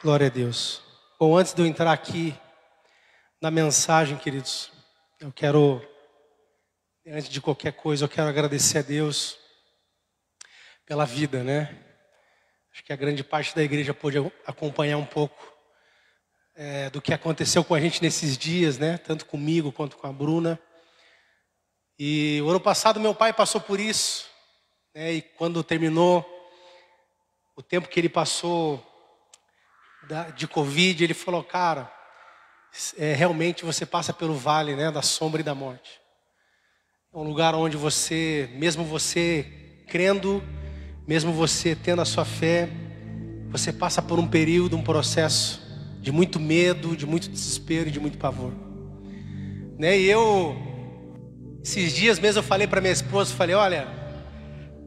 Glória a Deus. Bom, antes de eu entrar aqui na mensagem, queridos, antes de qualquer coisa, eu quero agradecer a Deus pela vida, né? Acho que a grande parte da igreja pôde acompanhar um pouco do que aconteceu com a gente nesses dias, né? Tanto comigo quanto com a Bruna. E o ano passado meu pai passou por isso, né? E quando terminou o tempo que ele passou de Covid, ele falou: cara, realmente você passa pelo vale, né, da sombra e da morte. É um lugar onde você, mesmo você crendo, mesmo você tendo a sua fé, você passa por um período, um processo de muito medo, de muito desespero e de muito pavor, né? E esses dias mesmo eu falei para minha esposa, falei: olha,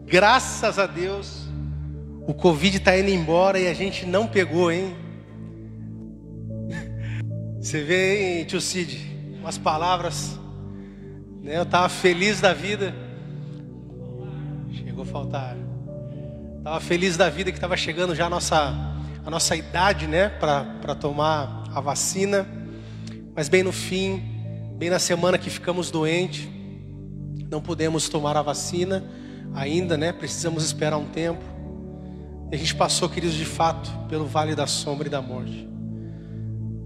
graças a Deus o Covid está indo embora e a gente não pegou, hein? Você vê, hein, tio Cid, umas palavras, né? Eu estava feliz da vida. Chegou a faltar. Estava feliz da vida que estava chegando já a nossa idade, né? Para tomar a vacina. Mas bem no fim, bem na semana que ficamos doentes, não pudemos tomar a vacina ainda, né? Precisamos esperar um tempo. E a gente passou, queridos, de fato, pelo vale da sombra e da morte.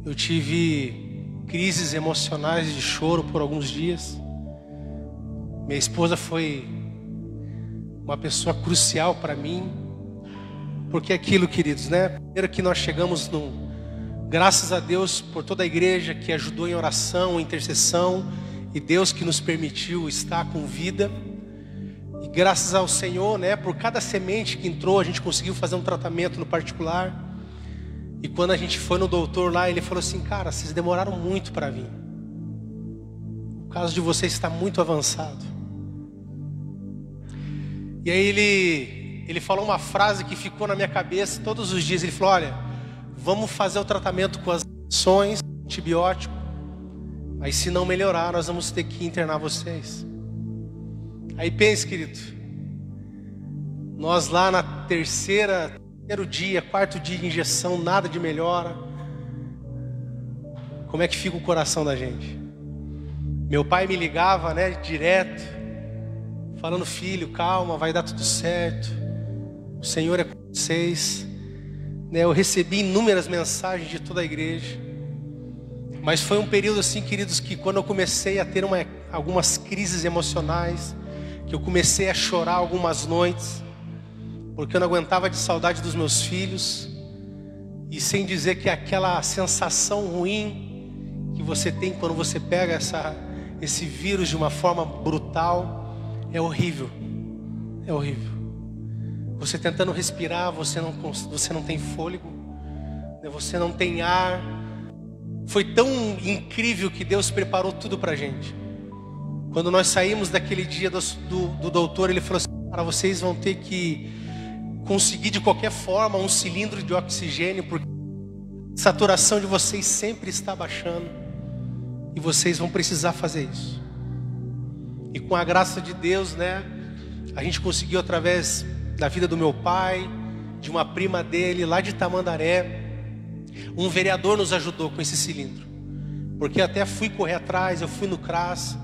Eu tive crises emocionais de choro por alguns dias. Minha esposa foi uma pessoa crucial para mim. Porque aquilo, queridos, né? Primeiro que nós chegamos graças a Deus por toda a igreja que ajudou em oração, intercessão. E Deus que nos permitiu estar com vida. E graças ao Senhor, né? Por cada semente que entrou, a gente conseguiu fazer um tratamento no particular. E quando a gente foi no doutor lá, ele falou assim: cara, vocês demoraram muito para vir. O caso de vocês está muito avançado. E aí ele falou uma frase que ficou na minha cabeça todos os dias. Ele falou: olha, vamos fazer o tratamento com as injeções, antibiótico. Mas se não melhorar, nós vamos ter que internar vocês. Aí pense, querido, nós lá na terceiro dia, quarto dia de injeção, nada de melhora. Como é que fica o coração da gente? Meu pai me ligava, né, direto, falando: filho, calma, vai dar tudo certo, o Senhor é com vocês, né? Eu recebi inúmeras mensagens de toda a igreja. Mas foi um período assim, queridos, que quando eu comecei a ter algumas crises emocionais, que eu comecei a chorar algumas noites, porque eu não aguentava de saudade dos meus filhos. E sem dizer que aquela sensação ruim que você tem quando você pega esse vírus de uma forma brutal, é horrível. É horrível. Você tentando respirar, você não tem fôlego, você não tem ar. Foi tão incrível que Deus preparou tudo pra gente. Quando nós saímos daquele dia do doutor, ele falou assim: cara, vocês vão ter que conseguir de qualquer forma um cilindro de oxigênio, porque a saturação de vocês sempre está baixando e vocês vão precisar fazer isso. E com a graça de Deus, né, a gente conseguiu, através da vida do meu pai, de uma prima dele lá de Tamandaré, um vereador nos ajudou com esse cilindro, porque até fui correr atrás, eu fui no CRAS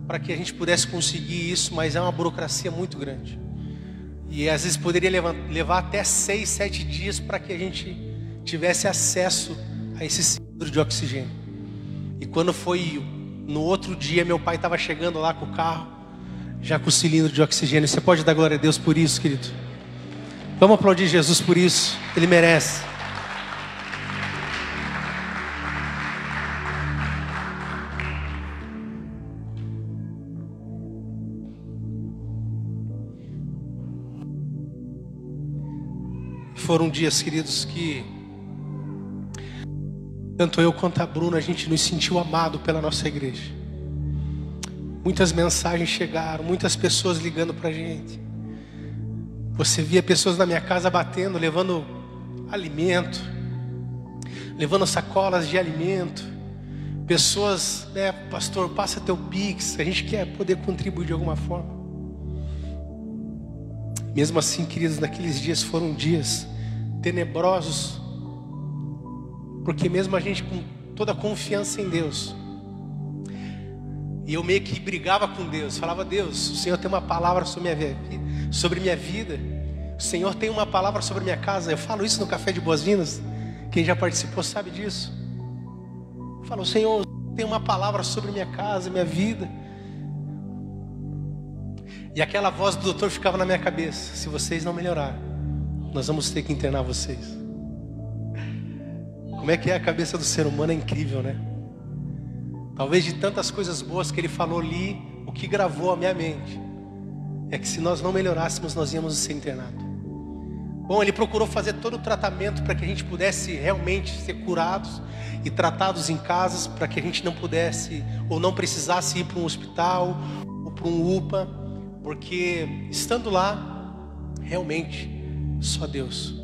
para que a gente pudesse conseguir isso, mas é uma burocracia muito grande. E às vezes poderia levar até 6, 7 dias para que a gente tivesse acesso a esse cilindro de oxigênio. E quando foi no outro dia, meu pai estava chegando lá com o carro, já com o cilindro de oxigênio. Você pode dar glória a Deus por isso, querido? Vamos aplaudir Jesus por isso, Ele merece. Foram dias, queridos, que tanto eu quanto a Bruna, a gente nos sentiu amado pela nossa igreja. Muitas mensagens chegaram, muitas pessoas ligando pra gente. Você via pessoas na minha casa batendo, levando alimento, levando sacolas de alimento. Pessoas, né, pastor, passa teu Pix, a gente quer poder contribuir de alguma forma. Mesmo assim, queridos, naqueles dias foram dias tenebrosos, Porque mesmo a gente com toda a confiança em Deus, e eu meio que brigava com Deus, falava: Deus, o Senhor tem uma palavra sobre minha vida, o Senhor tem uma palavra sobre minha casa. Eu falo isso no Café de Boas-Vindas, quem já participou sabe disso. Eu falo: o Senhor tem uma palavra sobre minha casa, minha vida. E aquela voz do doutor ficava na minha cabeça: se vocês não melhorarem, nós vamos ter que internar vocês. Como é que é a cabeça do ser humano? É incrível, né? Talvez de tantas coisas boas que ele falou ali, o que gravou a minha mente é que se nós não melhorássemos, nós íamos ser internados. Bom, ele procurou fazer todo o tratamento para que a gente pudesse realmente ser curados e tratados em casas, para que a gente não pudesse ou não precisasse ir para um hospital ou para um UPA, porque estando lá, realmente, só Deus.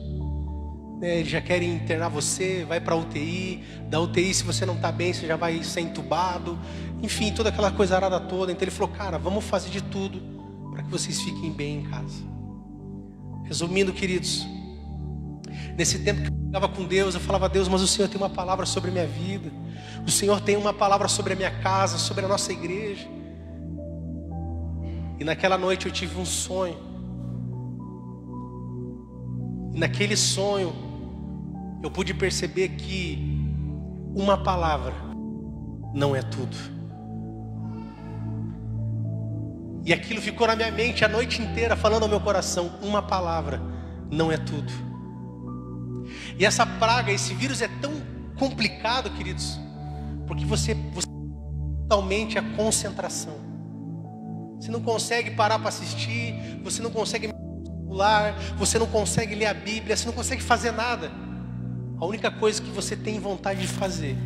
Eles já querem internar você, vai para a UTI, da UTI, se você não está bem, você já vai ser entubado, enfim, toda aquela coisa arada toda. Então ele falou: cara, vamos fazer de tudo para que vocês fiquem bem em casa. Resumindo, queridos, nesse tempo que eu ficava com Deus, eu falava: Deus, mas o Senhor tem uma palavra sobre a minha vida, o Senhor tem uma palavra sobre a minha casa, sobre a nossa igreja. E naquela noite eu tive um sonho, e naquele sonho eu pude perceber que uma palavra não é tudo. E aquilo ficou na minha mente a noite inteira, falando ao meu coração: uma palavra não é tudo. E essa praga, esse vírus é tão complicado, queridos, porque você totalmente a concentração. Você não consegue parar para assistir, você não consegue pular, você não consegue ler a Bíblia, você não consegue fazer nada. A única coisa que você tem vontade de fazer.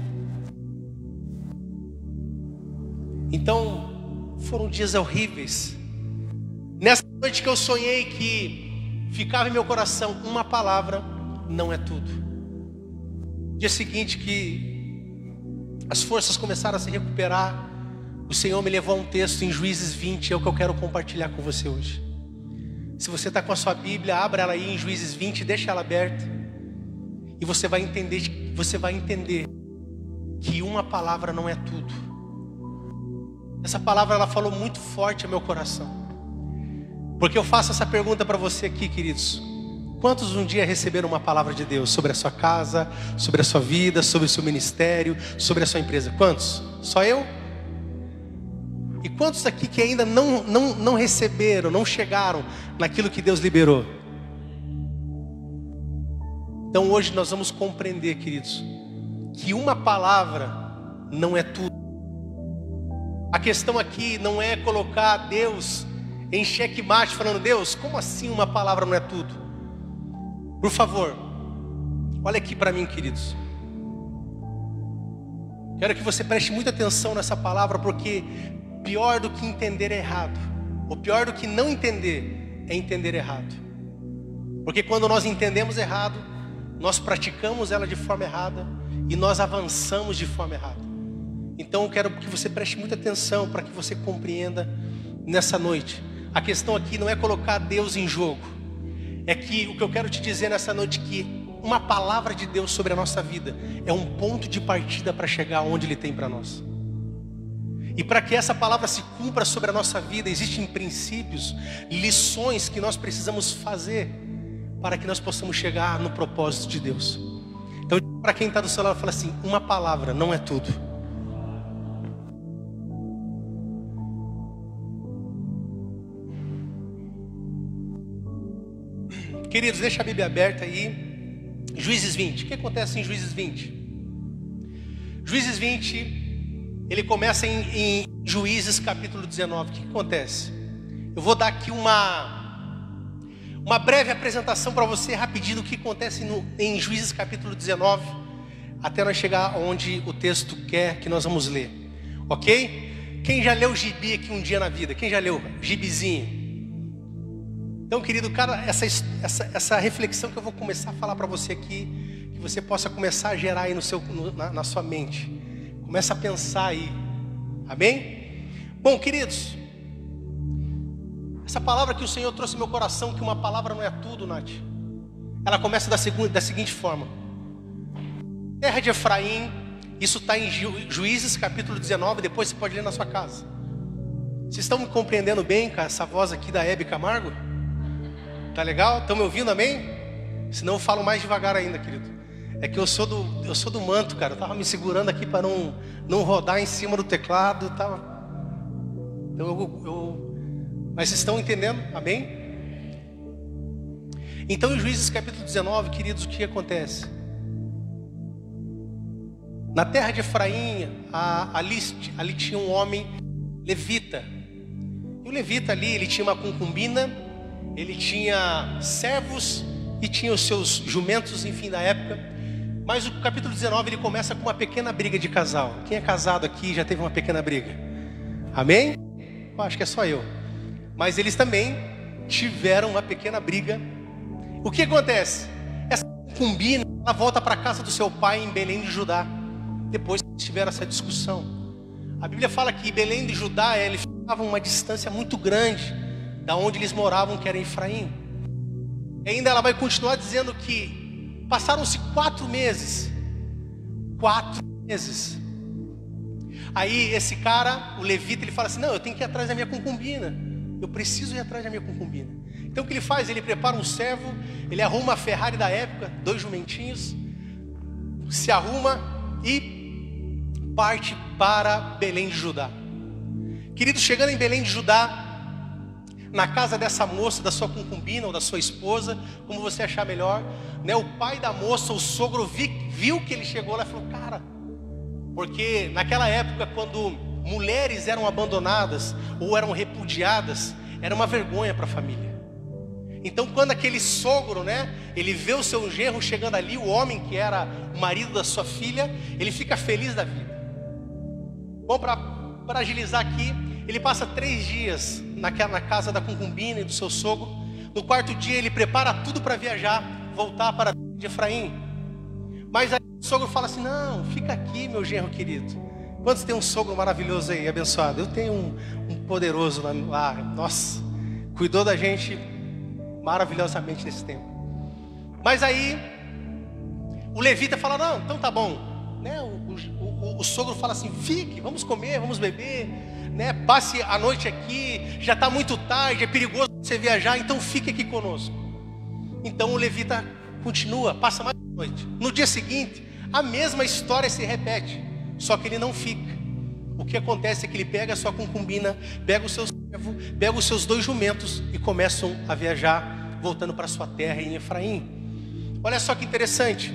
Então, foram dias horríveis. Nessa noite que eu sonhei, que ficava em meu coração: uma palavra não é tudo. Dia seguinte que as forças começaram a se recuperar, o Senhor me levou a um texto em Juízes 20, é o que eu quero compartilhar com você hoje. Se você está com a sua Bíblia, abra ela aí em Juízes 20, deixa ela aberta. E você vai entender que uma palavra não é tudo. Essa palavra, ela falou muito forte ao meu coração. Porque eu faço essa pergunta para você aqui, queridos: quantos um dia receberam uma palavra de Deus sobre a sua casa, sobre a sua vida, sobre o seu ministério, sobre a sua empresa? Quantos? Só eu? E quantos aqui que ainda não receberam, não chegaram naquilo que Deus liberou? Então hoje nós vamos compreender, queridos, que uma palavra não é tudo. A questão aqui não é colocar Deus em xeque-mate, falando: Deus, como assim uma palavra não é tudo? Por favor, olha aqui para mim, queridos. Quero que você preste muita atenção nessa palavra, porque pior do que entender é errado, ou pior do que não entender é entender errado. Porque quando nós entendemos errado, nós praticamos ela de forma errada e nós avançamos de forma errada. Então eu quero que você preste muita atenção para que você compreenda nessa noite. A questão aqui não é colocar Deus em jogo. É que o que eu quero te dizer nessa noite é que uma palavra de Deus sobre a nossa vida é um ponto de partida para chegar onde Ele tem para nós. E para que essa palavra se cumpra sobre a nossa vida, existem princípios, lições que nós precisamos fazer para que nós possamos chegar no propósito de Deus. Então, para quem está do seu lado, fala assim: uma palavra não é tudo. Queridos, deixa a Bíblia aberta aí. Juízes 20. O que acontece em Juízes 20? Juízes 20, ele começa em Juízes capítulo 19. O que acontece? Eu vou dar aqui uma breve apresentação para você rapidinho do que acontece em Juízes capítulo 19, até nós chegar onde o texto quer que nós vamos ler, ok? Quem já leu gibi aqui um dia na vida? Quem já leu gibizinho? Então, querido, cara, essa reflexão que eu vou começar a falar para você aqui, que você possa começar a gerar aí na sua mente. Começa a pensar aí, amém? Bom, queridos, essa palavra que o Senhor trouxe no meu coração, que uma palavra não é tudo, Nath. Ela começa da seguinte forma: terra de Efraim, isso está em Juízes capítulo 19, depois você pode ler na sua casa. Vocês estão me compreendendo bem com essa voz aqui da Hebe Camargo? Tá legal? Estão me ouvindo, amém? Senão eu falo mais devagar ainda, querido. É que eu sou do manto, cara. Eu tava me segurando aqui para não rodar em cima do teclado, tava. Então mas vocês estão entendendo? Amém? Então em Juízes capítulo 19, queridos, o que acontece? Na terra de Efraim, ali tinha um homem levita. E o levita ali, ele tinha uma concubina, ele tinha servos e tinha os seus jumentos, enfim, da época. Mas o capítulo 19, ele começa com uma pequena briga de casal. Quem é casado aqui já teve uma pequena briga? Amém? Eu acho que é só eu. Mas eles também tiveram uma pequena briga. O que acontece? Essa concubina, ela volta para a casa do seu pai em Belém de Judá. Depois que tiveram essa discussão. A Bíblia fala que Belém de Judá, ele ficava uma distância muito grande da onde eles moravam, que era em Efraim. E ainda ela vai continuar dizendo que passaram-se 4 meses. 4 meses. Aí esse cara, o levita, ele fala assim: não, eu tenho que ir atrás da minha concubina. Eu preciso ir atrás da minha concubina. Então o que ele faz? Ele prepara um servo, ele arruma a Ferrari da época, 2 jumentinhos, se arruma e parte para Belém de Judá. Querido, chegando em Belém de Judá, na casa dessa moça, da sua concubina ou da sua esposa, como você achar melhor, né? O pai da moça, o sogro, viu que ele chegou lá e falou: cara, porque naquela época, quando mulheres eram abandonadas ou eram repudiadas, era uma vergonha para a família. Então quando aquele sogro, né, ele vê o seu genro chegando ali, o homem que era o marido da sua filha, ele fica feliz da vida. Bom, para agilizar aqui, ele passa 3 dias na casa da concubina e do seu sogro. No 4º dia ele prepara tudo para viajar, voltar para de Efraim. Mas aí o sogro fala assim: não, fica aqui, meu genro querido. Quantos tem um sogro maravilhoso aí, abençoado? Eu tenho um poderoso lá, nossa, cuidou da gente maravilhosamente nesse tempo. Mas aí o levita fala: não, então tá bom, né? O sogro fala assim: fique, vamos comer, vamos beber, né? Passe a noite aqui, já está muito tarde, é perigoso você viajar, então fique aqui conosco. Então o levita continua, passa mais uma noite. No dia seguinte, a mesma história se repete, só que ele não fica. O que acontece é que ele pega a sua concubina, pega o seu servo, pega os seus 2 jumentos e começam a viajar, voltando para sua terra em Efraim. Olha só que interessante.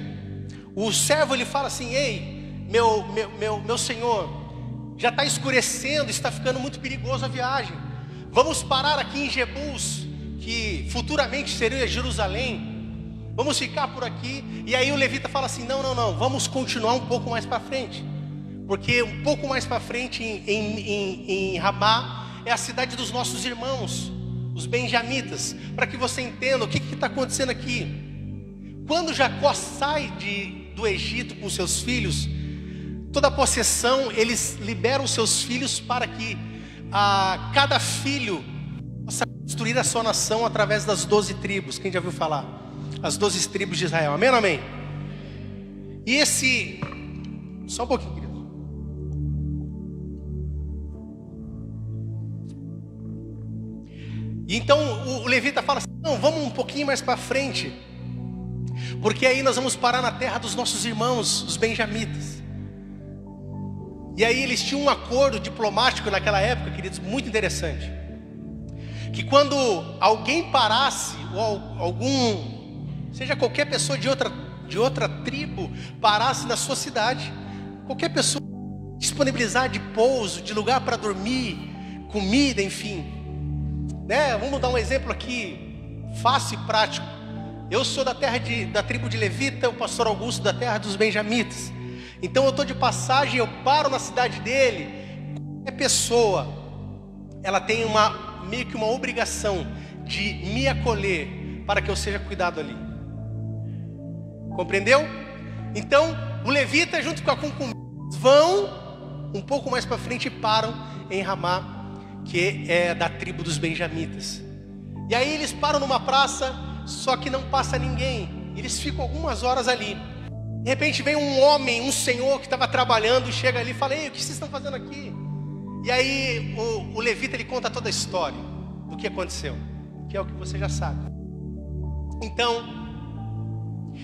O servo, ele fala assim: ei, meu senhor, já está escurecendo, está ficando muito perigoso a viagem. Vamos parar aqui em Jebus, que futuramente seria Jerusalém. Vamos ficar por aqui. E aí o levita fala assim: não, vamos continuar um pouco mais para frente. Porque um pouco mais para frente em Ramá é a cidade dos nossos irmãos, os benjamitas. Para que você entenda o que está acontecendo aqui. Quando Jacó sai do Egito com seus filhos, toda a possessão, eles liberam seus filhos para que cada filho possa construir a sua nação através das 12 tribos. Quem já ouviu falar? As 12 tribos de Israel. Amém ou amém? E só um pouquinho, querido. E então o levita fala assim: não, vamos um pouquinho mais para frente, porque aí nós vamos parar na terra dos nossos irmãos, os benjamitas. E aí eles tinham um acordo diplomático naquela época, queridos, muito interessante. Que quando alguém parasse, ou seja, qualquer pessoa de outra tribo parasse na sua cidade, qualquer pessoa disponibilizar de pouso, de lugar para dormir, comida, enfim, né? Vamos dar um exemplo aqui, fácil e prático. Eu sou da tribo de Levita, o pastor Augusto da terra dos benjamitas. Então eu estou de passagem, eu paro na cidade dele. Qualquer pessoa, ela tem meio que uma obrigação de me acolher para que eu seja cuidado ali. Compreendeu? Então o levita junto com a concubina vão um pouco mais para frente e param em Ramá, que é da tribo dos benjamitas. E aí eles param numa praça, só que não passa ninguém. Eles ficam algumas horas ali. De repente vem um homem, um senhor que estava trabalhando, chega ali e fala: ei, o que vocês estão fazendo aqui? E aí o levita, ele conta toda a história do que aconteceu, que é o que você já sabe. Então,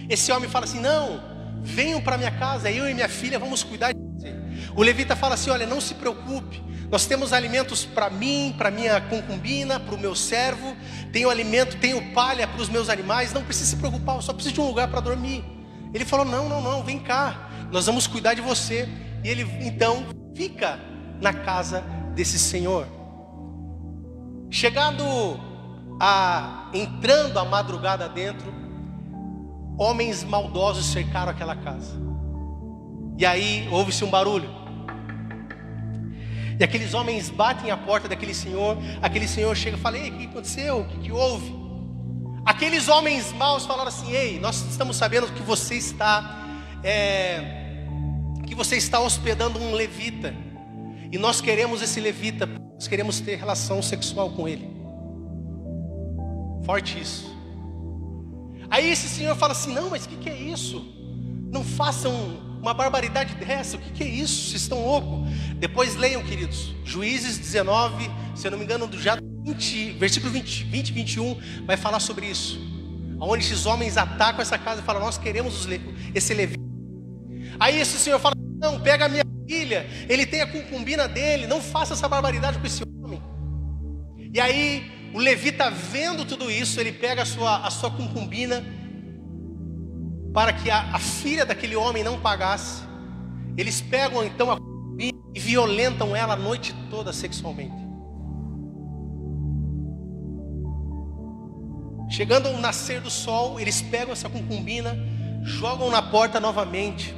esse homem fala assim: não, venham para minha casa, eu e minha filha vamos cuidar de você. O levita fala assim: olha, não se preocupe, nós temos alimentos para mim, para minha concubina, para o meu servo, tenho alimento, tenho palha para os meus animais, não precisa se preocupar, eu só preciso de um lugar para dormir. Ele falou: não, vem cá, nós vamos cuidar de você. E ele então fica na casa desse senhor. Entrando a madrugada dentro, homens maldosos cercaram aquela casa. E aí ouve-se um barulho. E aqueles homens batem a porta daquele senhor. Aquele senhor chega e fala: ei, o que aconteceu? O que houve? Aqueles homens maus falaram assim: ei, nós estamos sabendo que você está hospedando um levita, e nós queremos esse levita, nós queremos ter relação sexual com ele. Forte isso. Aí esse senhor fala assim: não, mas o que é isso? Não façam uma barbaridade dessa, o que é isso? Vocês estão loucos? Depois leiam, queridos, Juízes 19, se eu não me engano, versículo 20, 21, vai falar sobre isso. Onde esses homens atacam essa casa e falam: nós queremos esse levita. Aí esse senhor fala: não, pega a minha filha, ele tem a concubina dele, não faça essa barbaridade com esse homem. E aí o levita, vendo tudo isso, ele pega a sua concubina, para que a filha daquele homem não pagasse. Eles pegam então a concubina e violentam ela a noite toda sexualmente. Chegando ao nascer do sol, eles pegam essa concubina, jogam na porta novamente.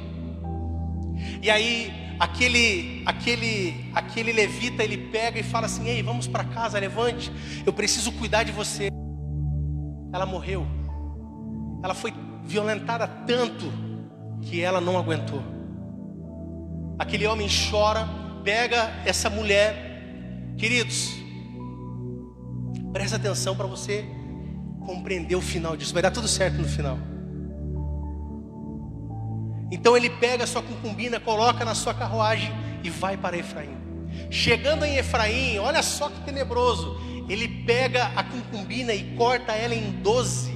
E aí aquele levita, ele pega e fala assim: ei, vamos para casa, levante, eu preciso cuidar de você. Ela morreu. Ela foi violentada tanto que ela não aguentou. Aquele homem chora, pega essa mulher. Queridos, presta atenção para você compreender o final disso. Vai dar tudo certo no final. Então ele pega a sua concubina, coloca na sua carruagem e vai para Efraim. Chegando em Efraim, olha só que tenebroso, ele pega a concubina e corta ela em 12.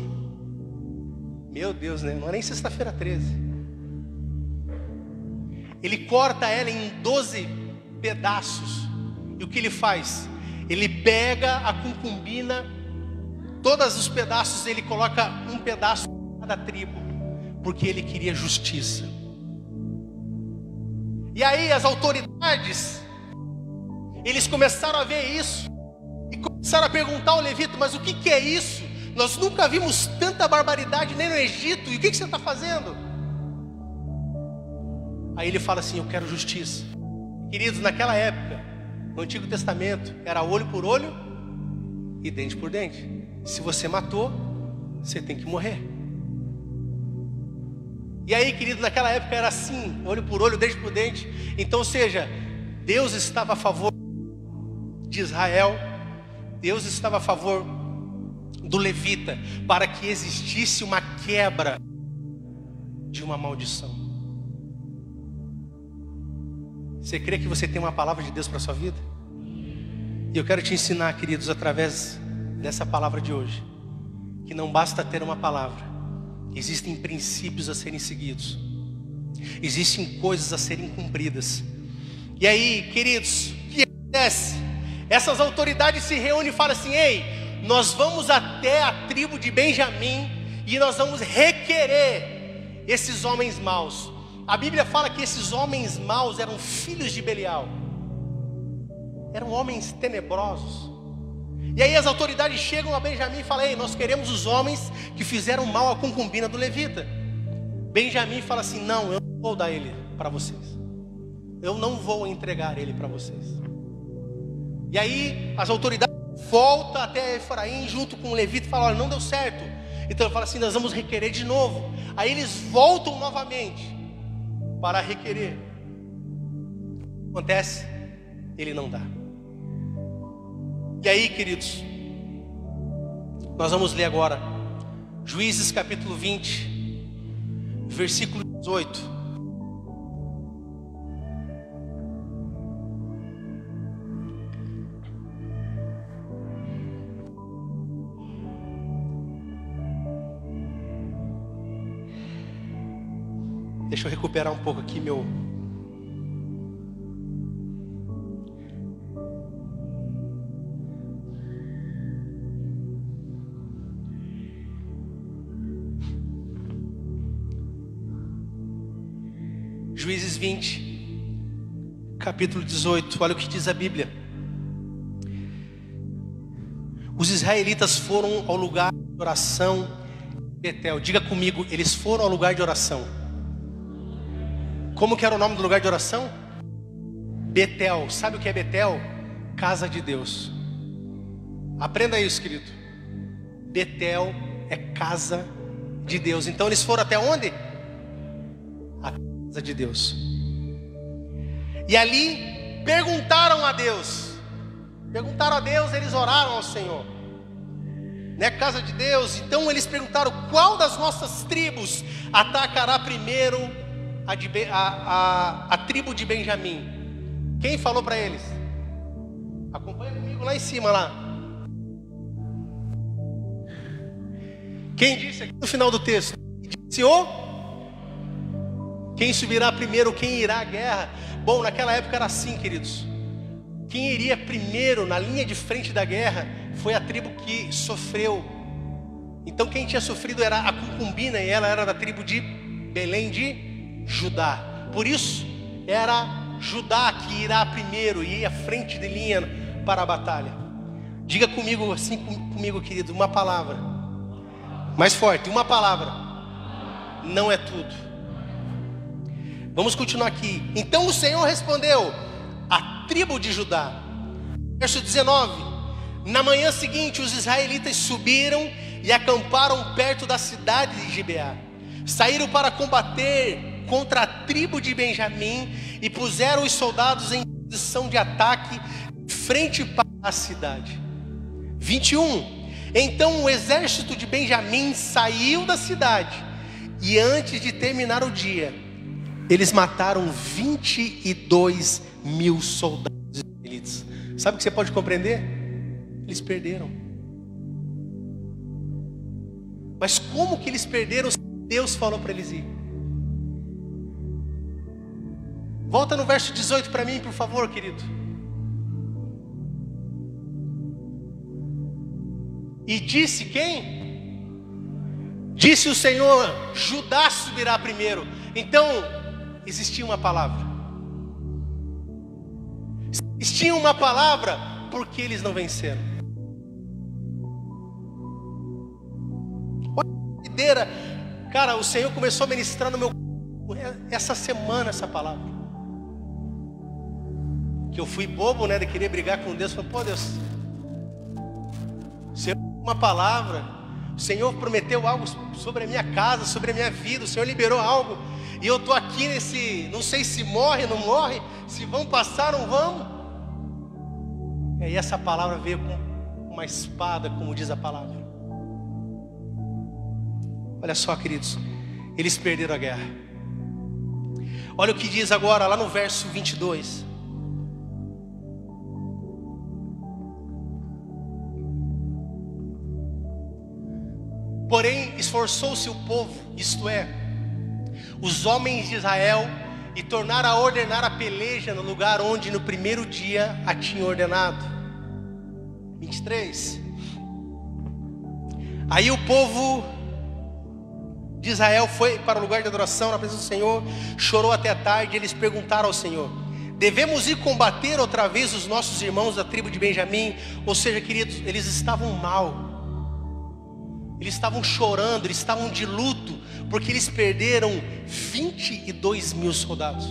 Meu Deus, né? Não é nem sexta-feira 13. Ele corta ela em 12 pedaços. E o que ele faz? Ele pega a concubina, todos os pedaços, ele coloca um pedaço em cada tribo, porque ele queria justiça. E aí as autoridades, eles começaram a ver isso e começaram a perguntar ao levita: mas o que é isso? Nós nunca vimos tanta barbaridade nem no Egito, e o que você está fazendo? Aí ele fala assim: eu quero justiça. Queridos, naquela época, no Antigo Testamento, era olho por olho e dente por dente. Se você matou, você tem que morrer. E aí, querido, naquela época era assim, olho por olho, dente por dente. Então, ou seja, Deus estava a favor de Israel, Deus estava a favor do levita, para que existisse uma quebra de uma maldição. Você crê que você tem uma palavra de Deus para a sua vida? E eu quero te ensinar, queridos, através dessa palavra de hoje, que não basta ter uma palavra, existem princípios a serem seguidos, existem coisas a serem cumpridas. E aí, queridos, o que acontece? Essas autoridades se reúnem e falam assim: ei, nós vamos até a tribo de Benjamim e nós vamos requerer esses homens maus. A Bíblia fala que esses homens maus eram filhos de Belial, eram homens tenebrosos. E aí as autoridades chegam a Benjamim e falam: ei, nós queremos os homens que fizeram mal à concubina do levita. Benjamim fala assim: não, eu não vou dar ele para vocês, eu não vou entregar ele para vocês. E aí as autoridades voltam até Efraim junto com o levita e falam: olha, não deu certo. Então ele fala assim: nós vamos requerer de novo. Aí eles voltam novamente para requerer. O que acontece? Ele não dá. E aí, queridos, nós vamos ler agora Juízes capítulo 20, versículo 18. Deixa eu recuperar um pouco aqui meu... Juízes 20, capítulo 18, olha o que diz a Bíblia. Os israelitas foram ao lugar de oração Betel. Diga comigo, eles foram ao lugar de oração. Como que era o nome do lugar de oração? Betel. Sabe o que é Betel? Casa de Deus. Aprenda isso, querido. Betel é casa de Deus. Então eles foram até onde? A casa de Deus. E ali perguntaram a Deus. Perguntaram a Deus, eles oraram ao Senhor. Né, casa de Deus. Então eles perguntaram: qual das nossas tribos atacará primeiro a tribo de Benjamim? Quem falou para eles? Acompanha comigo lá em cima lá. Quem disse aqui no final do texto? Disse quem subirá primeiro, quem irá à guerra? Bom, naquela época era assim, queridos. Quem iria primeiro na linha de frente da guerra foi a tribo que sofreu. Então quem tinha sofrido era a concubina, e ela era da tribo de Belém de Judá. Por isso era Judá que irá primeiro e ir à frente de linha para a batalha. Diga comigo assim, comigo, querido, uma palavra mais forte: uma palavra não é tudo. Vamos continuar aqui. Então o Senhor respondeu à tribo de Judá. Verso 19: na manhã seguinte os israelitas subiram e acamparam perto da cidade de Gibeá. Saíram para combater contra a tribo de Benjamim e puseram os soldados em posição de ataque frente para a cidade. 21: então o exército de Benjamim saiu da cidade, e antes de terminar o dia, eles mataram 22 mil soldados israelitas. Sabe o que você pode compreender? Eles perderam. Mas como que eles perderam se Deus falou para eles ir? Volta no verso 18 para mim, por favor, querido. E disse quem? Disse o Senhor: Judá subirá primeiro. Então existia uma palavra. Existia uma palavra, porque eles não venceram. Olha que doideira. Cara, o Senhor começou a ministrar no meu essa semana essa palavra. Que eu fui bobo, né, de querer brigar com Deus. Falei: pô, Deus, o Senhor uma palavra, o Senhor prometeu algo sobre a minha casa, sobre a minha vida, o Senhor liberou algo, e eu estou aqui nesse, não sei se morre, não morre, se vão passar, não vão. E aí essa palavra veio com uma espada, como diz a palavra. Olha só, queridos, eles perderam a guerra. Olha o que diz agora lá no verso 22. Porém esforçou-se o povo, isto é, os homens de Israel, e tornaram a ordenar a peleja no lugar onde no primeiro dia a tinha ordenado. 23. Aí o povo de Israel foi para o lugar de adoração na presença do Senhor, chorou até a tarde. Eles perguntaram ao Senhor: devemos ir combater outra vez os nossos irmãos da tribo de Benjamim? Ou seja, queridos, eles estavam mal. Eles estavam chorando, eles estavam de luto, porque eles perderam 22 mil soldados.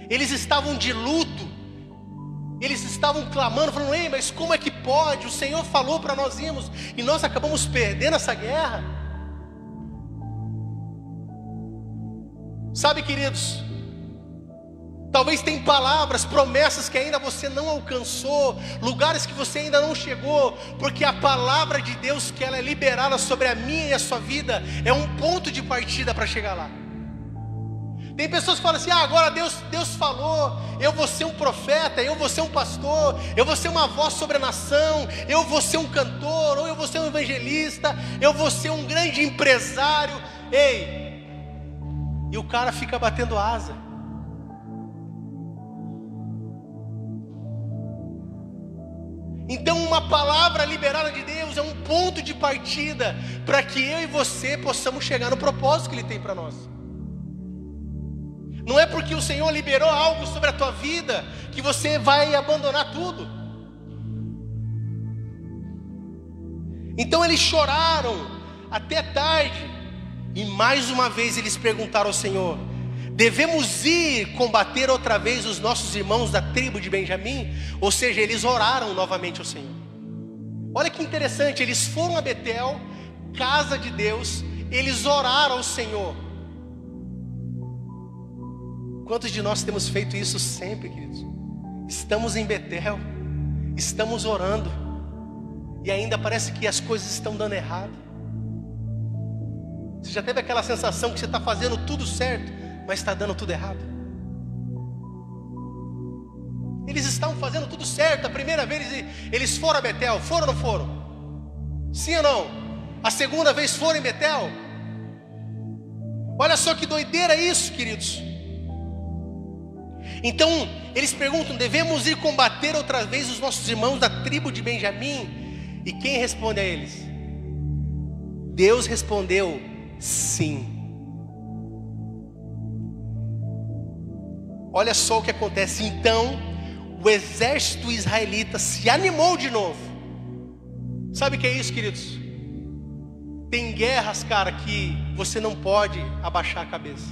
Eles estavam de luto, eles estavam clamando, falando: ei, mas como é que pode? O Senhor falou para nós irmos, e nós acabamos perdendo essa guerra. Sabe, queridos, Talvez tem palavras, promessas que ainda você não alcançou, lugares que você ainda não chegou, porque a palavra de Deus que ela é liberada sobre a minha e a sua vida é um ponto de partida para chegar lá. Tem pessoas que falam assim: agora Deus falou, eu vou ser um profeta, eu vou ser um pastor, eu vou ser uma voz sobre a nação, eu vou ser um cantor, ou eu vou ser um evangelista, eu vou ser um grande empresário. Ei, e o cara fica batendo asa. Então uma palavra liberada de Deus é um ponto de partida para que eu e você possamos chegar no propósito que Ele tem para nós. Não é porque o Senhor liberou algo sobre a tua vida que você vai abandonar tudo. Então eles choraram até tarde, e mais uma vez eles perguntaram ao Senhor: devemos ir combater outra vez os nossos irmãos da tribo de Benjamim? Ou seja, eles oraram novamente ao Senhor. Olha que interessante, eles foram a Betel, casa de Deus, eles oraram ao Senhor. Quantos de nós temos feito isso sempre, queridos? Estamos em Betel, estamos orando, e ainda parece que as coisas estão dando errado. Você já teve aquela sensação que você está fazendo tudo certo, mas está dando tudo errado? Eles estavam fazendo tudo certo. A primeira vez eles foram a Betel, foram ou não foram? Sim ou não? A segunda vez foram em Betel? Olha só que doideira isso, queridos. Então eles perguntam: devemos ir combater outra vez os nossos irmãos da tribo de Benjamim? E quem responde a eles? Deus respondeu: sim. Olha só o que acontece. Então o exército israelita se animou de novo. Sabe o que é isso, queridos? Tem guerras, cara, que você não pode abaixar a cabeça.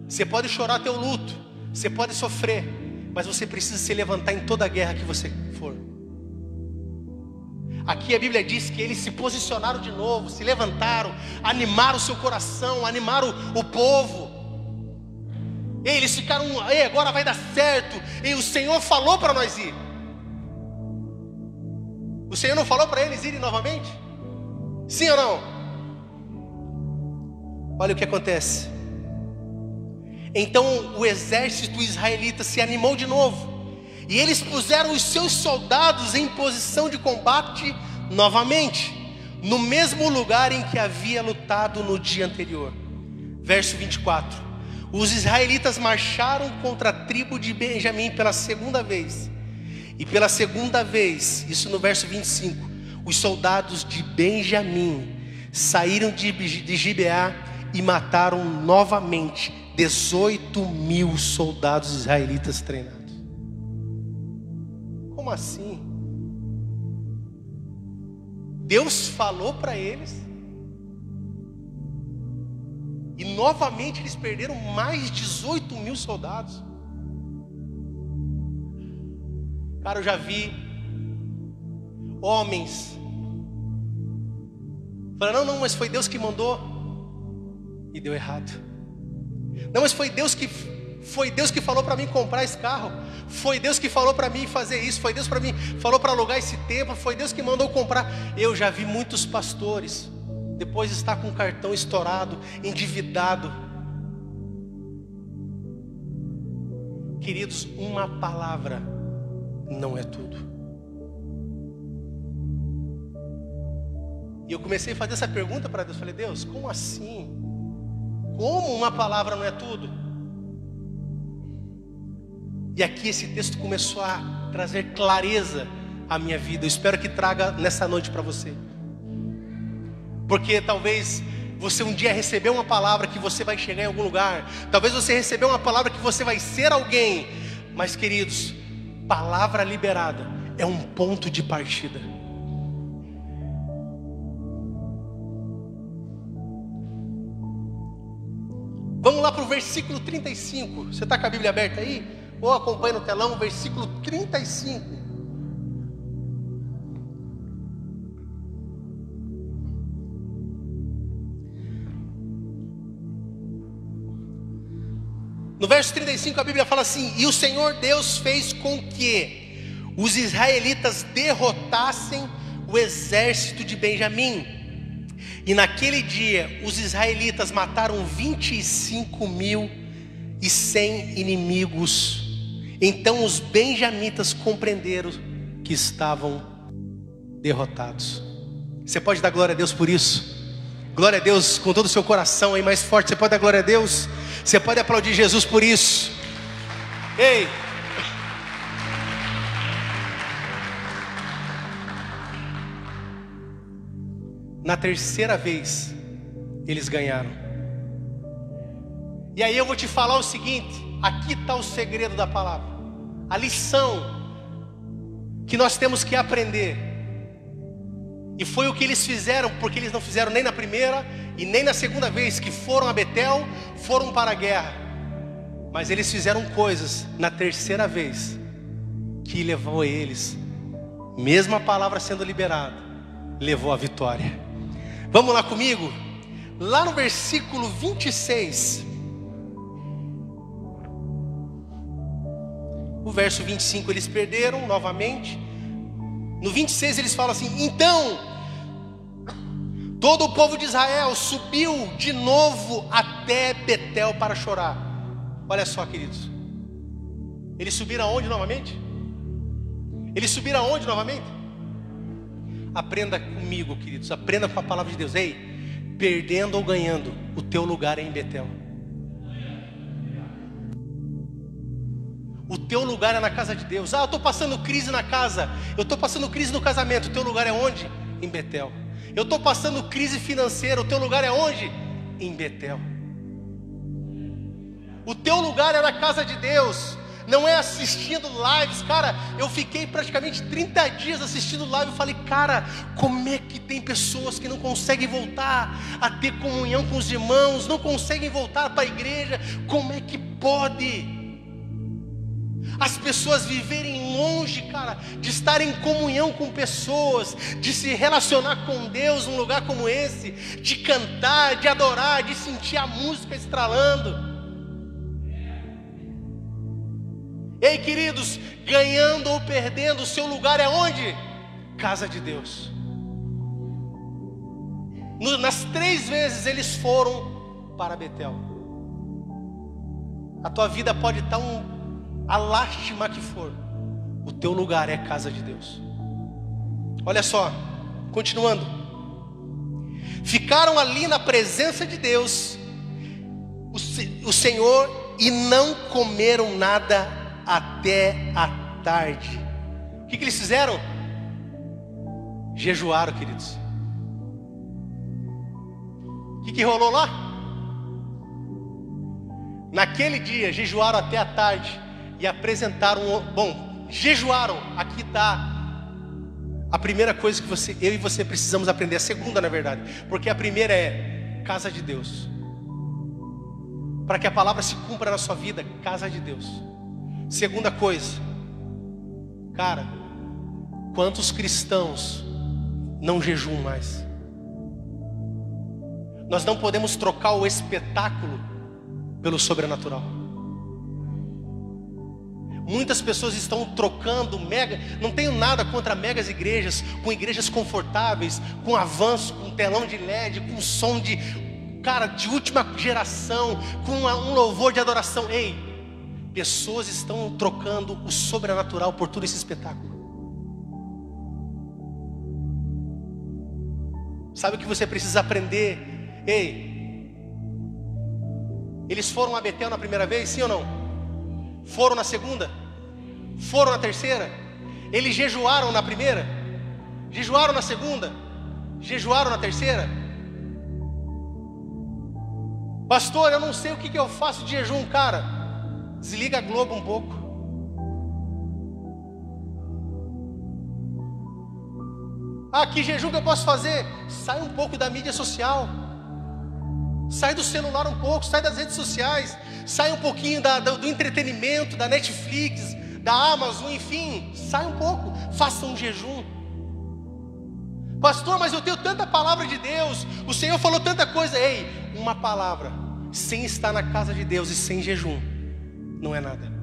Você pode chorar teu luto, você pode sofrer, mas você precisa se levantar em toda a guerra que você for. Aqui a Bíblia diz que eles se posicionaram de novo, se levantaram, animaram o seu coração, animaram o povo. Eles ficaram: ei, agora vai dar certo. E o Senhor falou para nós ir. O Senhor não falou para eles irem novamente? Sim ou não? Olha o que acontece. Então o exército israelita se animou de novo, e eles puseram os seus soldados em posição de combate novamente, no mesmo lugar em que havia lutado no dia anterior. Verso 24: os israelitas marcharam contra a tribo de Benjamim pela segunda vez. E pela segunda vez, isso no verso 25, os soldados de Benjamim saíram de Gibeá e mataram novamente 18.000 soldados israelitas treinados. Como assim? Deus falou para eles, e novamente eles perderam mais 18.000 soldados. Cara, eu já vi homens falando: não, mas foi Deus que mandou, e deu errado. Não, mas foi Deus que falou para mim comprar esse carro, foi Deus que falou para mim fazer isso, foi Deus para mim falou para alugar esse templo, foi Deus que mandou comprar. Eu já vi muitos pastores depois de estar com o cartão estourado, endividado. Queridos, uma palavra não é tudo. E eu comecei a fazer essa pergunta para Deus. Falei: Deus, como assim? Como uma palavra não é tudo? E aqui esse texto começou a trazer clareza à minha vida. Eu espero que traga nessa noite para você. Porque talvez você um dia recebeu uma palavra que você vai chegar em algum lugar. Talvez você recebeu uma palavra que você vai ser alguém. Mas, queridos, palavra liberada é um ponto de partida. Vamos lá para o versículo 35. Você está com a Bíblia aberta aí? Ou acompanha no telão, versículo 35. No verso 35 a Bíblia fala assim: e o Senhor Deus fez com que os israelitas derrotassem o exército de Benjamim. E naquele dia os israelitas mataram 25.100 inimigos. Então os benjamitas compreenderam que estavam derrotados. Você pode dar glória a Deus por isso? Glória a Deus com todo o seu coração aí, mais forte. Você pode dar glória a Deus? Você pode aplaudir Jesus por isso? Ei! Na terceira vez, eles ganharam. E aí eu vou te falar o seguinte: aqui está o segredo da palavra, a lição que nós temos que aprender. E foi o que eles fizeram, porque eles não fizeram nem na primeira e nem na segunda vez que foram a Betel, foram para a guerra. Mas eles fizeram coisas na terceira vez que levou eles, mesmo a palavra sendo liberada, levou à vitória. Vamos lá comigo? Lá no versículo 26. O verso 25 eles perderam novamente. No 26 eles falam assim: então todo o povo de Israel subiu de novo até Betel para chorar. Olha só, queridos, eles subiram aonde novamente? Eles subiram aonde novamente? Aprenda comigo, queridos, aprenda com a palavra de Deus. Ei, perdendo ou ganhando, o teu lugar é em Betel. O teu lugar é na casa de Deus. Ah, eu estou passando crise na casa, eu estou passando crise no casamento. O teu lugar é onde? Em Betel. Eu estou passando crise financeira. O teu lugar é onde? Em Betel. O teu lugar é na casa de Deus. Não é assistindo lives. Cara, eu fiquei praticamente 30 dias assistindo live. Eu falei, cara, como é que tem pessoas que não conseguem voltar a ter comunhão com os irmãos, não conseguem voltar para a igreja? Como é que pode? As pessoas viverem longe, cara, de estar em comunhão com pessoas, de se relacionar com Deus num lugar como esse, de cantar, de adorar, de sentir a música estralando. Ei, queridos, ganhando ou perdendo, o seu lugar é onde? Casa de Deus. Nas 3 vezes eles foram para Betel. A tua vida pode estar a lástima que for, o teu lugar é casa de Deus. Olha só, continuando. Ficaram ali na presença de Deus, o Senhor, e não comeram nada até a tarde. O que eles fizeram? Jejuaram, queridos. O que rolou lá? Naquele dia, jejuaram até a tarde e apresentaram, jejuaram. Aqui está a primeira coisa que eu e você precisamos aprender. A segunda, na verdade, porque a primeira é casa de Deus. Para que a palavra se cumpra na sua vida, casa de Deus. Segunda coisa, cara, quantos cristãos não jejuam mais? Nós não podemos trocar o espetáculo pelo sobrenatural. Muitas pessoas estão trocando não tenho nada contra megas igrejas, com igrejas confortáveis, com avanço, com telão de LED, com som de última geração, com um louvor de adoração. Ei, pessoas estão trocando o sobrenatural por todo esse espetáculo. Sabe o que você precisa aprender? Ei, eles foram a Betel na primeira vez, sim ou não? Foram na segunda? Foram na terceira? Eles jejuaram na primeira? Jejuaram na segunda? Jejuaram na terceira? Pastor, eu não sei o que eu faço de jejum. Cara, desliga a Globo um pouco. Ah, que jejum que eu posso fazer? Sai um pouco da mídia social. Sai do celular um pouco, sai das redes sociais, sai um pouquinho do entretenimento, da Netflix, da Amazon, enfim, sai um pouco, faça um jejum. Pastor, mas eu tenho tanta palavra de Deus, o Senhor falou tanta coisa. Ei, uma palavra sem estar na casa de Deus e sem jejum não é nada.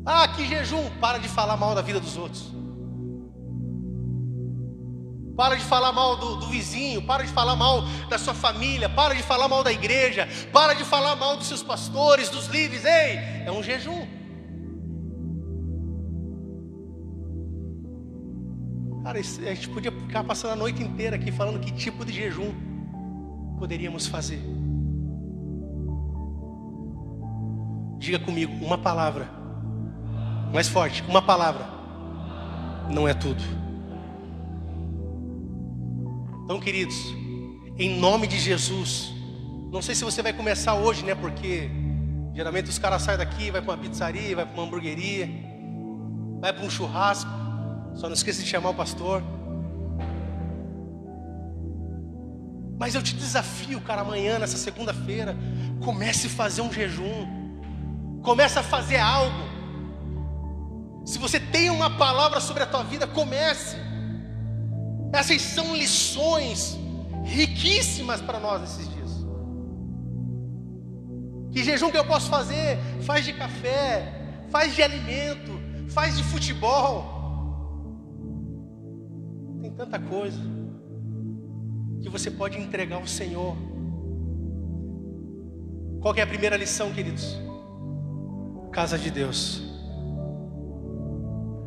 Ah, que jejum! Para de falar mal da vida dos outros. Para de falar mal do vizinho. Para de falar mal da sua família. Para de falar mal da igreja. Para de falar mal dos seus pastores, dos líderes. Ei, é um jejum. Cara, a gente podia ficar passando a noite inteira aqui falando que tipo de jejum poderíamos fazer. Diga comigo, uma palavra. Mais forte, uma palavra não é tudo. Então, queridos, em nome de Jesus, não sei se você vai começar hoje, né? Porque geralmente os caras saem daqui, vai para uma pizzaria, vai para uma hamburgueria, vai para um churrasco. Só não esqueça de chamar o pastor. Mas eu te desafio, cara, amanhã, nessa segunda-feira, comece a fazer um jejum. Comece a fazer algo. Se você tem uma palavra sobre a tua vida, comece. Essas são lições riquíssimas para nós nesses dias. Que jejum que eu posso fazer? Faz de café, faz de alimento, faz de futebol. Tem tanta coisa que você pode entregar ao Senhor. Qual que é a primeira lição, queridos? Casa de Deus.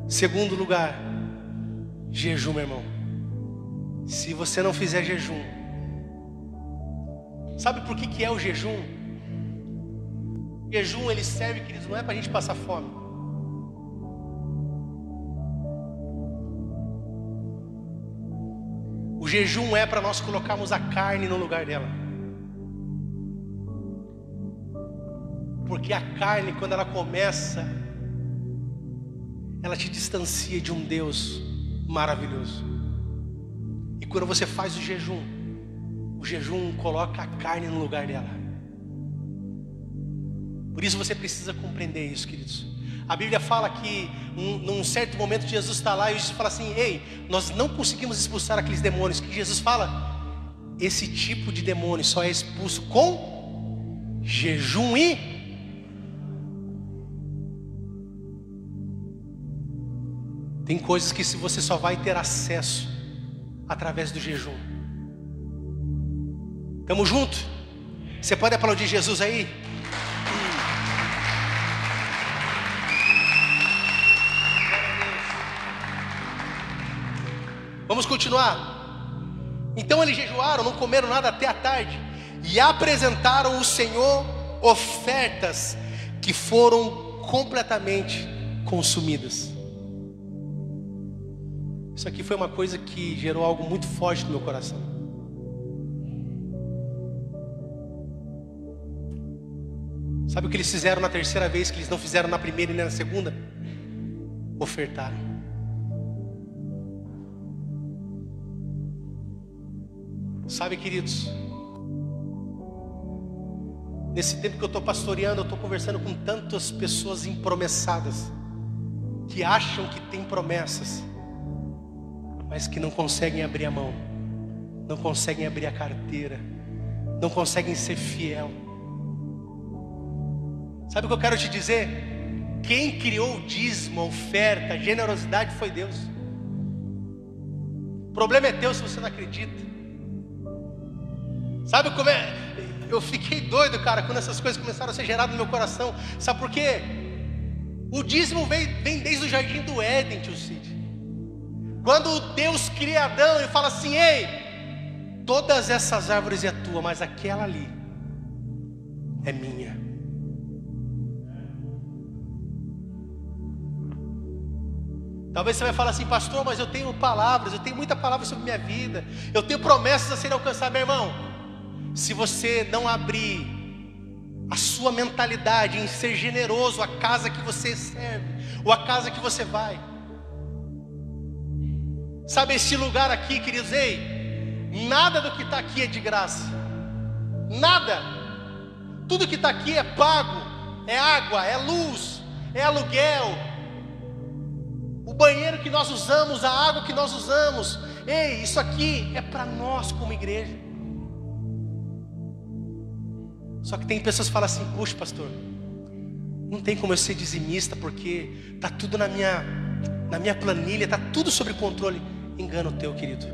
Segundo lugar, jejum, meu irmão. Se você não fizer jejum, sabe por que é o jejum? O jejum, ele serve, queridos, não é para a gente passar fome. O jejum é para nós colocarmos a carne no lugar dela. Porque a carne, quando ela começa, ela te distancia de um Deus maravilhoso. E quando você faz o jejum coloca a carne no lugar dela. Por isso você precisa compreender isso, queridos. A Bíblia fala que num certo momento Jesus está lá e Jesus fala assim: ei, nós não conseguimos expulsar aqueles demônios. Que Jesus fala: esse tipo de demônio só é expulso com jejum e... Tem coisas que você só vai ter acesso através do jejum. Tamo junto? Você pode aplaudir Jesus aí? Vamos continuar. Então eles jejuaram, não comeram nada até a tarde, e apresentaram ao Senhor ofertas que foram completamente consumidas. Isso aqui foi uma coisa que gerou algo muito forte no meu coração. Sabe o que eles fizeram na terceira vez, que eles não fizeram na primeira e nem na segunda? Ofertaram. Sabe, queridos, nesse tempo que eu estou pastoreando, eu estou conversando com tantas pessoas impromessadas, que acham que tem promessas, mas que não conseguem abrir a mão, não conseguem abrir a carteira, não conseguem ser fiel. Sabe o que eu quero te dizer? Quem criou o dízimo, a oferta, a generosidade foi Deus. O problema é teu se você não acredita. Sabe como é? Eu fiquei doido, cara, quando essas coisas começaram a ser geradas no meu coração. Sabe por quê? O dízimo vem desde o jardim do Éden, tio Cid. Quando Deus cria Adão e fala assim: ei, todas essas árvores é tua, mas aquela ali é minha. Talvez você vai falar assim: pastor, mas eu tenho palavras, eu tenho muita palavra sobre minha vida, eu tenho promessas a serem alcançadas. Meu irmão, se você não abrir a sua mentalidade em ser generoso, a casa que você serve, ou a casa que você vai, sabe, esse lugar aqui, queridos, ei, nada do que está aqui é de graça. Nada. Tudo que está aqui é pago. É água, é luz, é aluguel. O banheiro que nós usamos, a água que nós usamos, ei, isso aqui é para nós como igreja. Só que tem pessoas que falam assim: puxa, pastor, não tem como eu ser dizimista porque tá tudo na minha planilha, tá tudo sob controle. Engano teu, querido.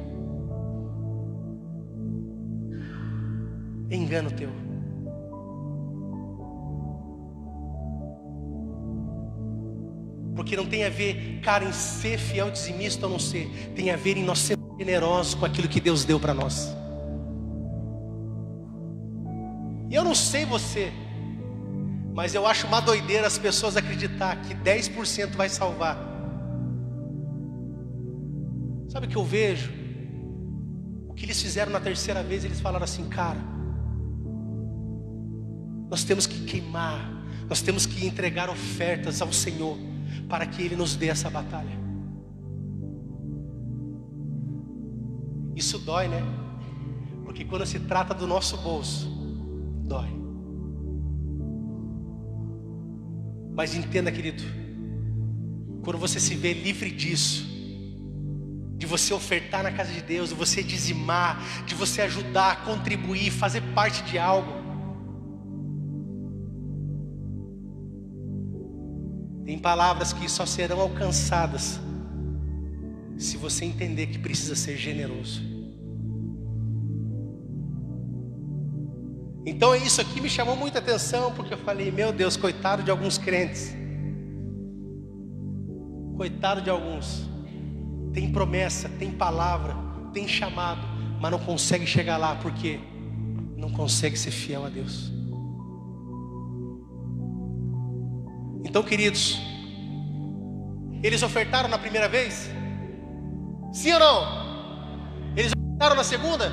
Engano teu. Porque não tem a ver, cara, em ser fiel dizimista ou não ser. Tem a ver em nós sermos generosos com aquilo que Deus deu para nós. E eu não sei você, mas eu acho uma doideira as pessoas acreditar que 10% vai salvar. Sabe o que eu vejo? O que eles fizeram na terceira vez, eles falaram assim: cara, nós temos que queimar, nós temos que entregar ofertas ao Senhor, para que Ele nos dê essa batalha. Isso dói, né? Porque quando se trata do nosso bolso, dói. Mas entenda, querido, quando você se vê livre disso, de você ofertar na casa de Deus, de você dizimar, de você ajudar, contribuir, fazer parte de algo, tem palavras que só serão alcançadas se você entender que precisa ser generoso. Então isso aqui me chamou muita atenção, porque eu falei: meu Deus, coitado de alguns crentes. Coitado de alguns. Tem promessa, tem palavra, tem chamado, mas não consegue chegar lá, porque não consegue ser fiel a Deus. Então, queridos, eles ofertaram na primeira vez? Sim ou não? Eles ofertaram na segunda?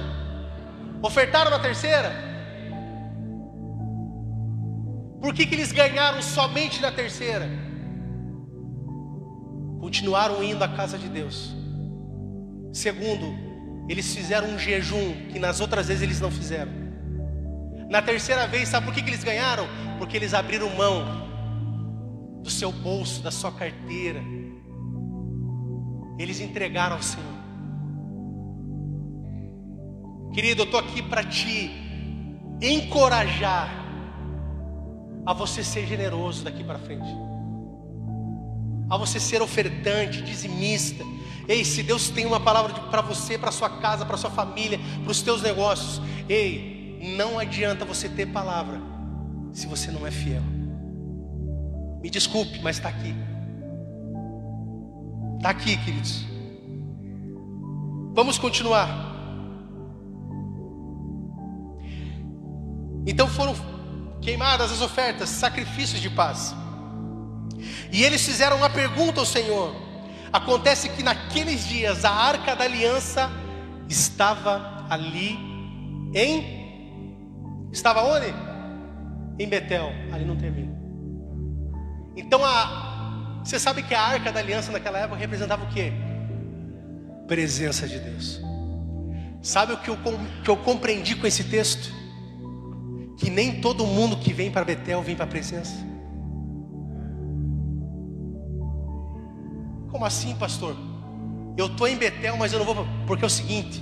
Ofertaram na terceira? Por que eles ganharam somente na terceira? Continuaram indo à casa de Deus. Segundo, eles fizeram um jejum que nas outras vezes eles não fizeram. Na terceira vez, sabe por que eles ganharam? Porque eles abriram mão do seu bolso, da sua carteira. Eles entregaram ao Senhor. Querido, eu estou aqui para te encorajar a você ser generoso daqui para frente, a você ser ofertante, dizimista. Ei, se Deus tem uma palavra para você, para sua casa, para sua família, para os teus negócios, ei, não adianta você ter palavra se você não é fiel. Me desculpe, mas está aqui. Está aqui, queridos. Vamos continuar. Então foram queimadas as ofertas, sacrifícios de paz. E eles fizeram uma pergunta ao Senhor. Acontece que naqueles dias a arca da aliança estava ali estava onde? Em Betel. Ali não termina. Então você sabe que a arca da aliança naquela época representava o quê? Presença de Deus. Sabe o que eu compreendi com esse texto? Que nem todo mundo que vem para Betel vem para a presença. Como assim, pastor? Eu estou em Betel, mas eu não vou. Porque é o seguinte: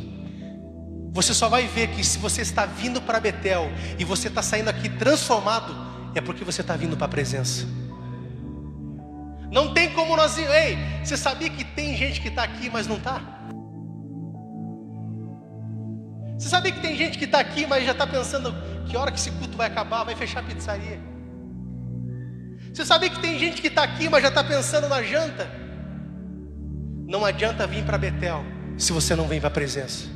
você só vai ver que se você está vindo para Betel e você está saindo aqui transformado, é porque você está vindo para a presença. Não tem como nós ir. Ei, você sabia que tem gente que está aqui, mas não está? Você sabia que tem gente que está aqui, mas já está pensando: que hora que esse culto vai acabar, vai fechar a pizzaria? Você sabia que tem gente que está aqui, mas já está pensando na janta? Não adianta vir para Betel se você não vem para a presença.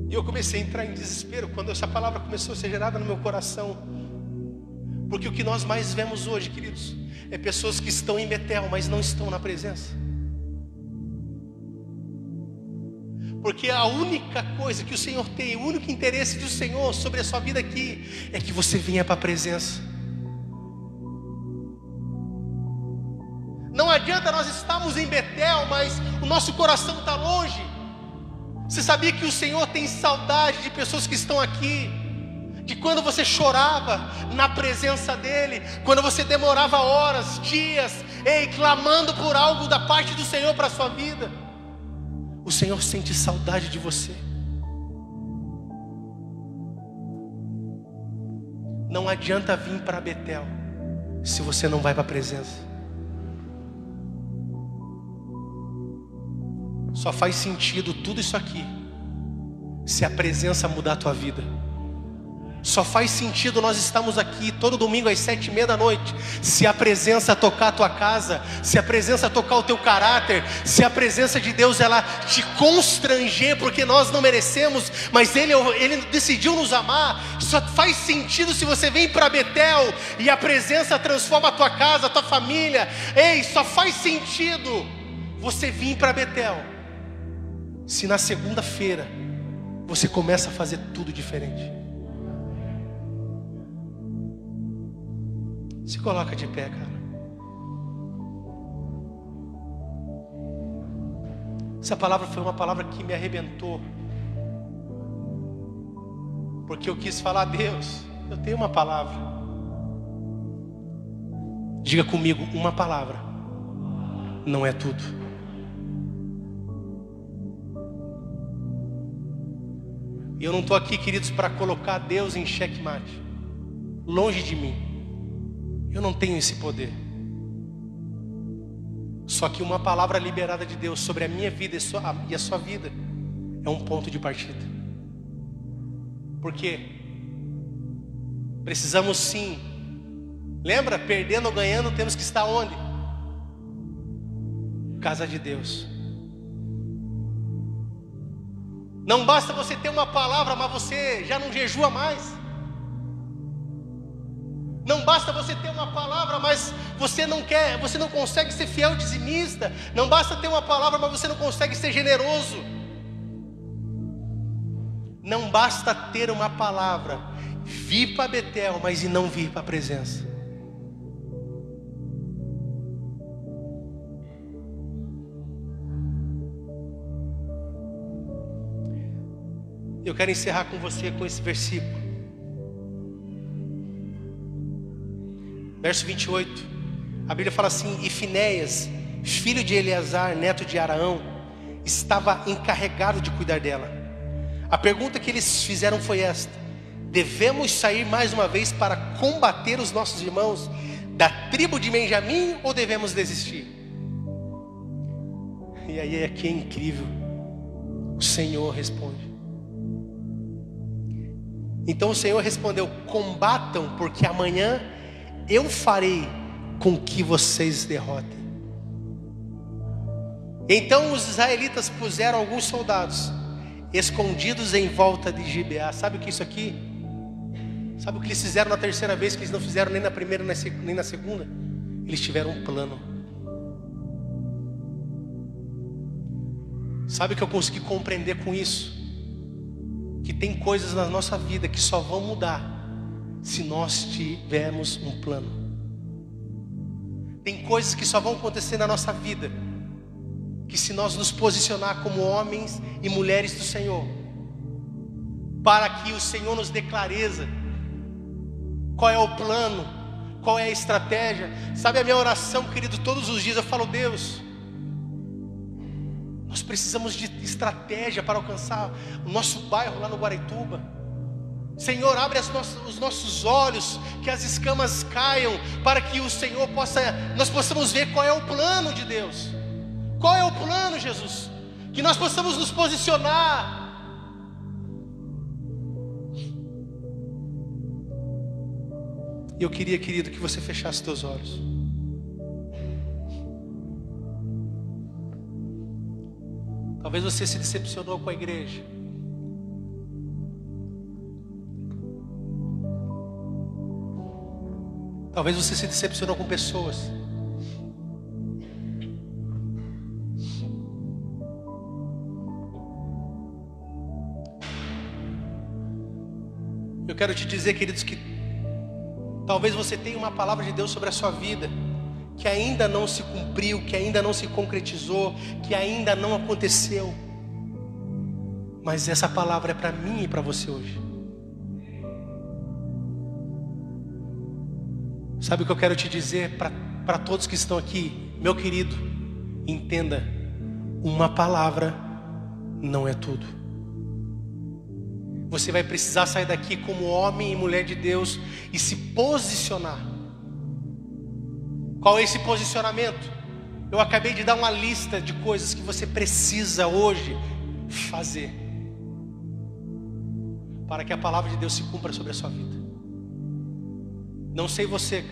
E eu comecei a entrar em desespero quando essa palavra começou a ser gerada no meu coração. Porque o que nós mais vemos hoje, queridos, é pessoas que estão em Betel, mas não estão na presença. Porque a única coisa que o Senhor tem, o único interesse do Senhor sobre a sua vida aqui, é que você venha para a presença. Não adianta nós estarmos em Betel, mas o nosso coração está longe. Você sabia que o Senhor tem saudade de pessoas que estão aqui? De quando você chorava na presença dEle, quando você demorava horas, dias, clamando por algo da parte do Senhor para a sua vida. O Senhor sente saudade de você. Não adianta vir para Betel se você não vai para a presença. Só faz sentido tudo isso aqui se a presença mudar a tua vida. Só faz sentido nós estamos aqui todo domingo às 7:30 se a presença tocar a tua casa, se a presença tocar o teu caráter, se a presença de Deus ela te constranger, porque nós não merecemos, mas Ele decidiu nos amar. Só faz sentido se você vem para Betel e a presença transforma a tua casa, a tua família. Ei, só faz sentido você vir para Betel se na segunda-feira você começa a fazer tudo diferente. Se coloca de pé, cara. Essa palavra foi uma palavra que me arrebentou, porque eu quis falar: Deus, eu tenho uma palavra. Diga comigo, uma palavra não é tudo. E eu não estou aqui, queridos, para colocar Deus em xeque-mate. Longe de mim. Eu não tenho esse poder. Só que uma palavra liberada de Deus sobre a minha vida e a sua vida é um ponto de partida. Porque precisamos sim. Lembra? Perdendo ou ganhando, temos que estar onde? Casa de Deus. Não basta você ter uma palavra, mas você já não jejua mais. Não basta você ter uma palavra, mas você não consegue ser fiel dizimista. Não basta ter uma palavra, mas você não consegue ser generoso. Não basta ter uma palavra, vir para Betel, mas e não vir para a presença. Eu quero encerrar com você com esse versículo. Verso 28, a Bíblia fala assim: e Finéias, filho de Eleazar, neto de Araão, estava encarregado de cuidar dela. A pergunta que eles fizeram foi esta: devemos sair mais uma vez para combater os nossos irmãos da tribo de Benjamim ou devemos desistir? E aí aqui é incrível, o Senhor responde. Então o Senhor respondeu: combatam, porque amanhã eu farei com que vocês derrotem. Então os israelitas puseram alguns soldados escondidos em volta de Gibeá. Sabe o que é isso aqui? Sabe o que eles fizeram na terceira vez, que eles não fizeram nem na primeira nem na segunda? Eles tiveram um plano. Sabe o que eu consegui compreender com isso? Que tem coisas na nossa vida que só vão mudar se nós tivermos um plano. Tem coisas que só vão acontecer na nossa vida que se nós nos posicionar como homens e mulheres do Senhor, para que o Senhor nos dê clareza. Qual é o plano? Qual é a estratégia? Sabe a minha oração, querido, todos os dias eu falo: Deus, nós precisamos de estratégia para alcançar o nosso bairro lá no Guaraituba. Senhor, abre os nossos olhos, que as escamas caiam, para que o Senhor nós possamos ver qual é o plano de Deus. Qual é o plano, Jesus? Que nós possamos nos posicionar. Eu queria, querido, que você fechasse teus olhos. Talvez você se decepcionou com a igreja. Talvez você se decepcionou com pessoas. Eu quero te dizer, queridos, que talvez você tenha uma palavra de Deus sobre a sua vida que ainda não se cumpriu, que ainda não se concretizou, que ainda não aconteceu. Mas essa palavra é para mim e para você hoje. Sabe o que eu quero te dizer para todos que estão aqui? Meu querido, entenda, uma palavra não é tudo. Você vai precisar sair daqui como homem e mulher de Deus e se posicionar. Qual é esse posicionamento? Eu acabei de dar uma lista de coisas que você precisa hoje fazer para que a palavra de Deus se cumpra sobre a sua vida. Não sei você,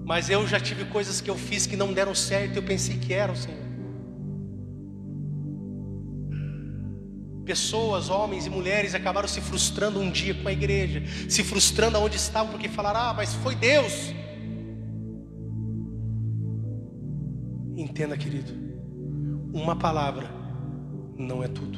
mas eu já tive coisas que eu fiz que não deram certo. Eu pensei que eram, Senhor. Pessoas, homens e mulheres acabaram se frustrando um dia com a igreja, se frustrando aonde estavam, porque falaram: mas foi Deus. Entenda, querido, uma palavra não é tudo.